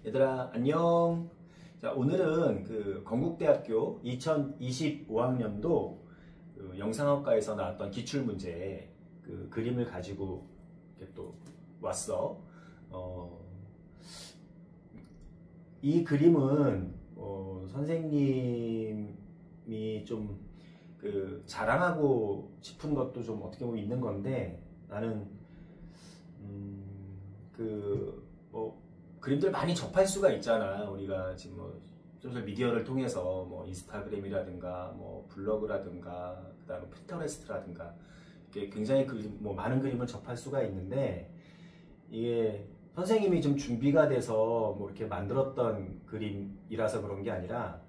얘들아 안녕. 자, 오늘은 그 건국대학교 2025학년도 그 영상학과에서 나왔던 기출문제 그 그림을 가지고 이렇게 또 왔어. 이 그림은 선생님이 좀 그 자랑하고 싶은 것도 좀 어떻게 보면 있는 건데, 나는 그림들 많이 접할 수가 있잖아. 우리가 지금 뭐 소셜 미디어를 통해서 뭐 인스타그램이라든가 뭐 블로그라든가 그다음에 핀터레스트라든가 이렇게 굉장히 뭐 많은 그림을 접할 수가 있는데, 이게 선생님이 좀 준비가 돼서 뭐 이렇게 만들었던 그림이라서 그런 게 아니라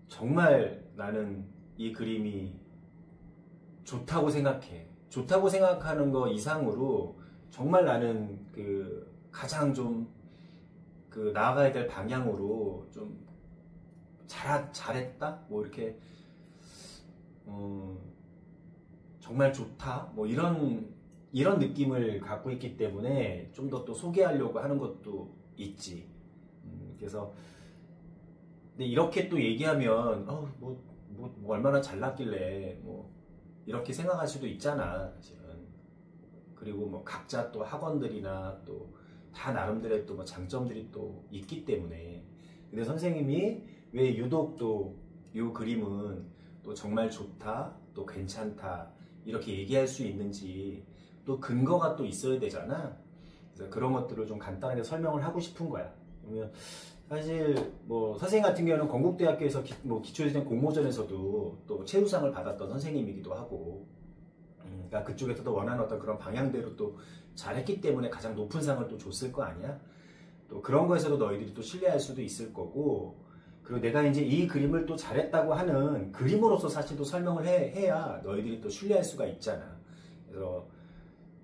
정말 나는 이 그림이 좋다고 생각해. 좋다고 생각하는 거 이상으로 정말 나는 그 가장 좀 그 나아가야 될 방향으로 좀 잘했다? 뭐 이렇게 정말 좋다? 뭐 이런 느낌을 갖고 있기 때문에 좀 더 또 소개하려고 하는 것도 있지. 그래서 근데 이렇게 또 얘기하면 뭐 얼마나 잘났길래 뭐 이렇게 생각할 수도 있잖아, 사실은. 그리고 뭐 각자 또 학원들이나 또 다 나름대로의 또 뭐 장점들이 또 있기 때문에. 근데 선생님이 왜 유독 또 이 그림은 또 정말 좋다, 또 괜찮다 이렇게 얘기할 수 있는지 또 근거가 또 있어야 되잖아. 그래서 그런 것들을 좀 간단하게 설명을 하고 싶은 거야. 그러면 사실 뭐 선생님 같은 경우는 건국대학교에서 기초재생 공모전에서도 또 최우상을 받았던 선생님이기도 하고, 그러니까 그쪽에서도 원하는 어떤 그런 방향대로 또 잘했기 때문에 가장 높은 상을 또 줬을 거 아니야. 또 그런 거에서도 너희들이 또 신뢰할 수도 있을 거고, 그리고 내가 이제 이 그림을 또 잘했다고 하는 그림으로서 사실 또 설명을 해야 너희들이 또 신뢰할 수가 있잖아. 그래서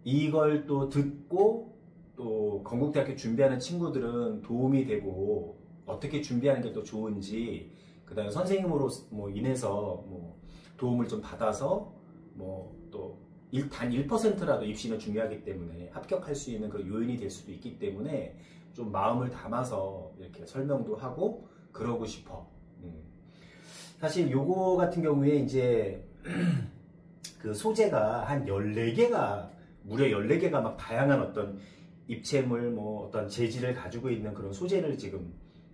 이걸 또 듣고 또 건국대학교 준비하는 친구들은 도움이 되고, 어떻게 준비하는 게 또 좋은지, 그 다음에 선생님으로 뭐 인해서 뭐 도움을 좀 받아서 뭐 또 단 1%라도 입시는 중요하기 때문에 합격할 수 있는 그런 요인이 될 수도 있기 때문에 좀 마음을 담아서 이렇게 설명도 하고 그러고 싶어. 사실 요거 같은 경우에 이제 그 소재가 한 14개가, 무려 14개가 막 다양한 어떤 입체물, 뭐 어떤 재질을 가지고 있는 그런 소재를 지금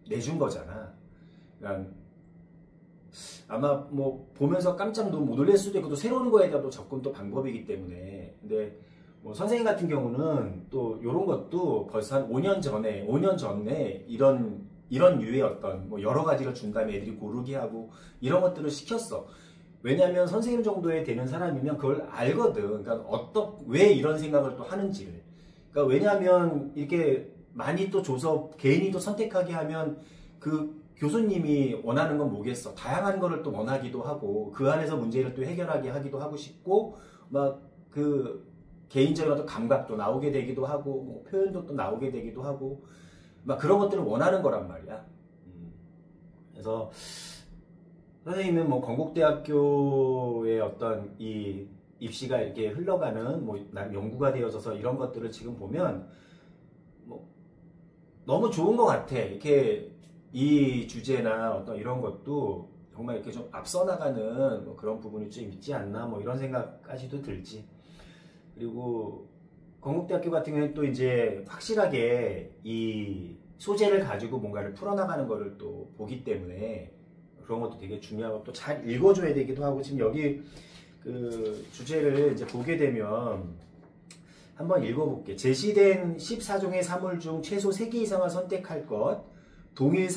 내준 거잖아. 그러니까 아마 뭐 보면서 깜짝 못 놀랄 수도 있고, 또 새로운 거에 대한 또 접근 또 방법이기 때문에. 근데 뭐 선생님 같은 경우는 또 이런 것도 벌써 한 5년 전에 이런 류의 어떤 뭐 여러 가지를 준 다음에 애들이 고르게 하고 이런 것들을 시켰어. 왜냐하면 선생님 정도에 되는 사람이면 그걸 알거든. 그러니까 왜 이런 생각을 또 하는지를. 그러니까 왜냐하면 이렇게 많이 또 줘서 개인이 또 선택하게 하면 그 교수님이 원하는 건 뭐겠어? 다양한 거를 또 원하기도 하고, 그 안에서 문제를 또 해결하게 하기도 하고 싶고, 막 그 개인적인 어떤 감각도 나오게 되기도 하고, 뭐 표현도 또 나오게 되기도 하고, 막 그런 것들을 원하는 거란 말이야. 그래서 선생님은 뭐 건국대학교의 어떤 이 입시가 이렇게 흘러가는 뭐 연구가 되어져서 이런 것들을 지금 보면 뭐 너무 좋은 것 같아. 이렇게 이 주제나 어떤 이런 것도 정말 이렇게 좀 앞서 나가는 뭐 그런 부분이 좀 있지 않나, 뭐 이런 생각까지도 들지. 그리고 건국대학교 같은 경우는 또 이제 확실하게 이 소재를 가지고 뭔가를 풀어나가는 거를 또 보기 때문에 그런 것도 되게 중요하고, 또 잘 읽어줘야 되기도 하고. 지금 여기 그 주제를 이제 보게 되면 한번 읽어볼게. 제시된 14종의 사물 중 최소 3개 이상을 선택할 것, 동일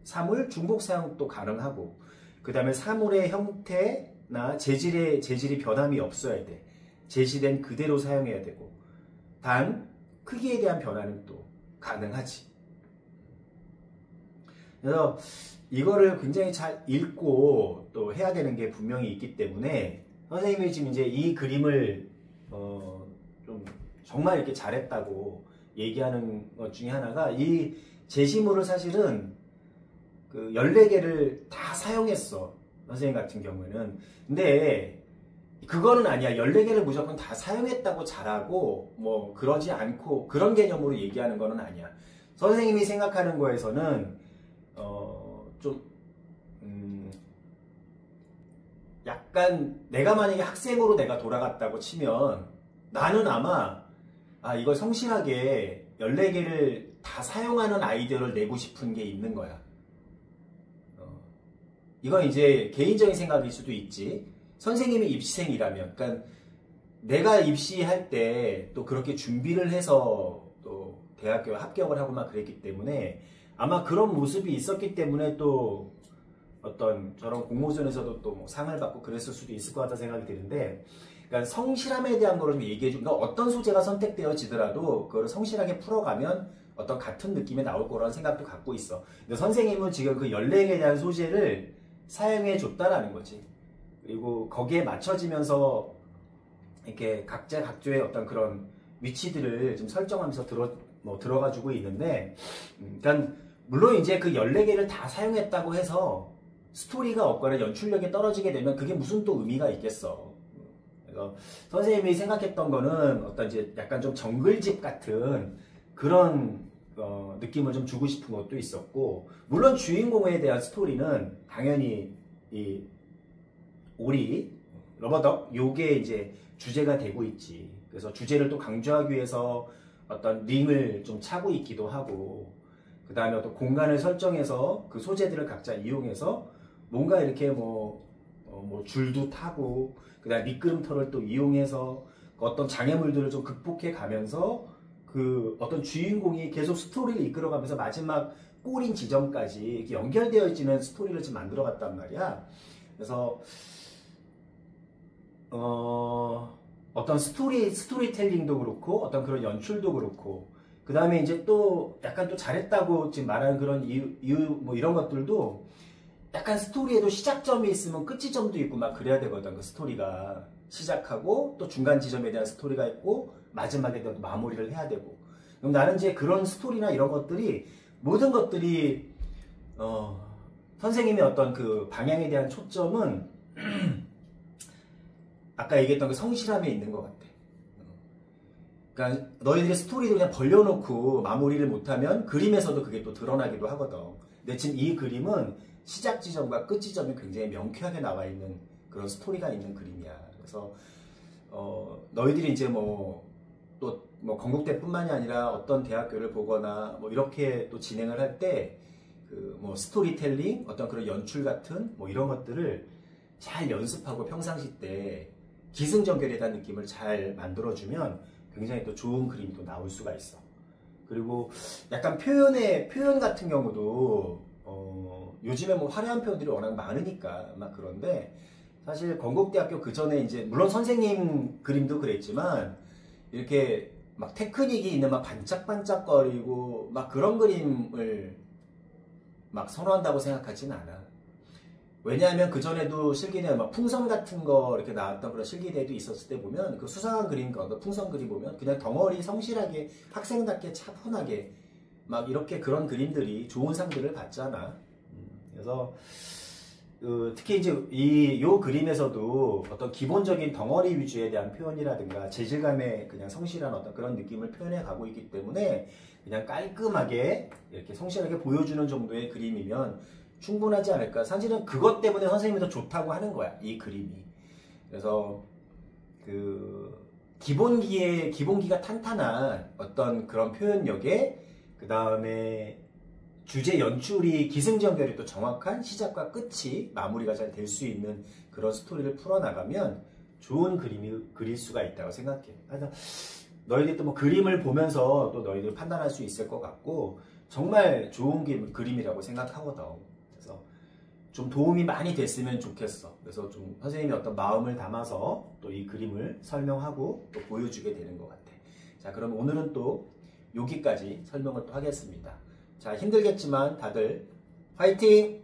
사물 중복 사용도 가능하고, 그 다음에 사물의 형태나 재질이 변함이 없어야 돼. 제시된 그대로 사용해야 되고, 단 크기에 대한 변화는 또 가능하지. 그래서 이거를 굉장히 잘 읽고 또 해야 되는 게 분명히 있기 때문에, 선생님이 지금 이제 이 그림을 좀 정말 이렇게 잘했다고 얘기하는 것 중에 하나가, 이 제시물을 사실은 그 14개를 다 사용했어, 선생님 같은 경우에는. 근데 그거는 아니야. 14개를 무조건 다 사용했다고 잘하고 뭐 그러지 않고 그런 개념으로 얘기하는 거는 아니야. 선생님이 생각하는 거에서는 좀 약간 내가 만약에 학생으로 내가 돌아갔다고 치면 나는 아마 이걸 성실하게 14개를 다 사용하는 아이디어를 내고 싶은 게 있는 거야. 이건 이제 개인적인 생각일 수도 있지. 선생님이 입시생이라면, 그러니까 내가 입시할 때 또 그렇게 준비를 해서 또 대학교 합격을 하고 막 그랬기 때문에 아마 그런 모습이 있었기 때문에 또 어떤 저런 공모전에서도 또 뭐 상을 받고 그랬을 수도 있을 것 같다 생각이 드는데, 그러니까 성실함에 대한 거를 좀 얘기해 준, 그러니까 어떤 소재가 선택되어지더라도 그걸 성실하게 풀어가면 어떤 같은 느낌이 나올 거라는 생각도 갖고 있어. 근데 선생님은 지금 그 14개에 대한 소재를 사용해 줬다라는 거지. 그리고 거기에 맞춰지면서 이렇게 각자 각조의 어떤 그런 위치들을 좀 설정하면서 들어가지고 있는데, 그러니까 물론 이제 그 14개를 다 사용했다고 해서 스토리가 없거나 연출력이 떨어지게 되면 그게 무슨 또 의미가 있겠어. 그래서 선생님이 생각했던 거는 어떤 이제 약간 좀 정글집 같은 그런 느낌을 좀 주고 싶은 것도 있었고, 물론 주인공에 대한 스토리는 당연히 이 오리, 러버덕 요게 이제 주제가 되고 있지. 그래서 주제를 또 강조하기 위해서 어떤 링을 좀 차고 있기도 하고, 그 다음에 어떤 공간을 설정해서 그 소재들을 각자 이용해서 뭔가 이렇게 뭐 줄도 타고, 그 다음에 미끄럼터를 또 이용해서 어떤 장애물들을 좀 극복해 가면서 그 어떤 주인공이 계속 스토리를 이끌어가면서 마지막 꼬린 지점까지 이렇게 연결되어지는 스토리를 지금 만들어 갔단 말이야. 그래서 어떤 스토리텔링도 그렇고 어떤 그런 연출도 그렇고, 그 다음에 이제 또 약간 또 잘했다고 지금 말하는 그런 이유 뭐 이런 것들도 약간 스토리에도 시작점이 있으면 끝지점도 있고 막 그래야 되거든. 그 스토리가 시작하고 또 중간 지점에 대한 스토리가 있고 마지막에 대한 마무리를 해야 되고. 그럼 나는 이제 그런 스토리나 이런 것들이 모든 것들이 선생님의 어떤 그 방향에 대한 초점은 아까 얘기했던 그 성실함에 있는 것 같아. 그러니까 너희들의 스토리를 그냥 벌려놓고 마무리를 못하면 그림에서도 그게 또 드러나기도 하거든. 근데 지금 이 그림은 시작 지점과 끝 지점이 굉장히 명쾌하게 나와 있는 그런 스토리가 있는 그림이야. 그래서 너희들이 이제 또 건국대뿐만이 아니라 어떤 대학교를 보거나 뭐 이렇게 또 진행을 할 때 그 뭐 스토리텔링, 어떤 그런 연출 같은 뭐 이런 것들을 잘 연습하고 평상시 때 기승전결에 대한 느낌을 잘 만들어주면 굉장히 또 좋은 그림이 또 나올 수가 있어. 그리고 약간 표현 같은 경우도 요즘에 뭐 화려한 표현들이 워낙 많으니까 막 그런데, 사실 건국대학교 그 전에 이제 물론 선생님 그림도 그랬지만 이렇게 막 테크닉이 있는 막 반짝반짝거리고 막 그런 그림을 막 선호한다고 생각하지는 않아. 왜냐하면 그 전에도 실기대회 막 풍선 같은 거 이렇게 나왔던 그런 실기대회도 있었을 때 보면 그 수상한 그림, 그 풍선 그림 보면 그냥 덩어리 성실하게 학생답게 차분하게 막 이렇게 그런 그림들이 좋은 상들을 받잖아. 그래서 특히 이제 요 그림에서도 어떤 기본적인 덩어리 위주에 대한 표현이라든가 재질감의 그냥 성실한 어떤 그런 느낌을 표현해 가고 있기 때문에 그냥 깔끔하게 이렇게 성실하게 보여주는 정도의 그림이면 충분하지 않을까. 사실은 그것 때문에 선생님이 더 좋다고 하는 거야, 이 그림이. 그래서 그 기본기가 탄탄한 어떤 그런 표현력에, 그 다음에 주제 연출이 기승전결이 또 정확한 시작과 끝이 마무리가 잘 될 수 있는 그런 스토리를 풀어나가면 좋은 그림이 그릴 수가 있다고 생각해. 그래서 너희들이 또 뭐 그림을 보면서 또 너희들 판단할 수 있을 것 같고 정말 좋은 그림이라고 생각하거든. 그래서 좀 도움이 많이 됐으면 좋겠어. 그래서 좀 선생님이 어떤 마음을 담아서 또 이 그림을 설명하고 또 보여주게 되는 것 같아. 자, 그럼 오늘은 또 여기까지 설명을 또 하겠습니다. 자, 힘들겠지만 다들 화이팅!